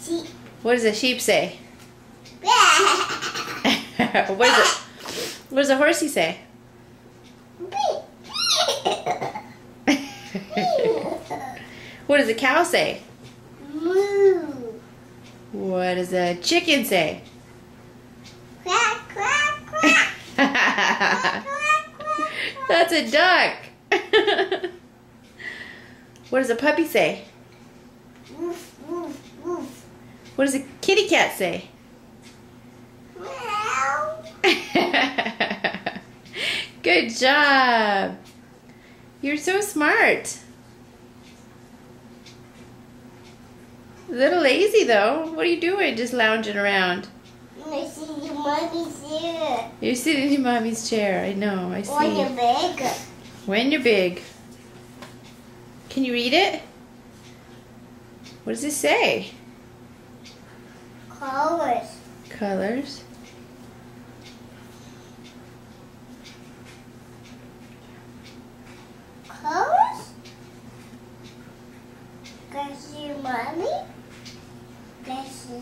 Sheep. What does a sheep say? What does a horsey say? What does a cow say? Moo. What does a chicken say? Quack, quack, quack. Quack, quack, quack. That's a duck. What does a puppy say? Woof, woof, woof. What does a kitty cat say? Meow. Good job. You're so smart. A little lazy though. What are you doing? Just lounging around. I see your mommy's here. You're sitting in mommy's chair. I know. I see. When you're big. When you're big. Can you read it? What does it say? Colors. Colors. Colors? Can I see your mommy? Can I see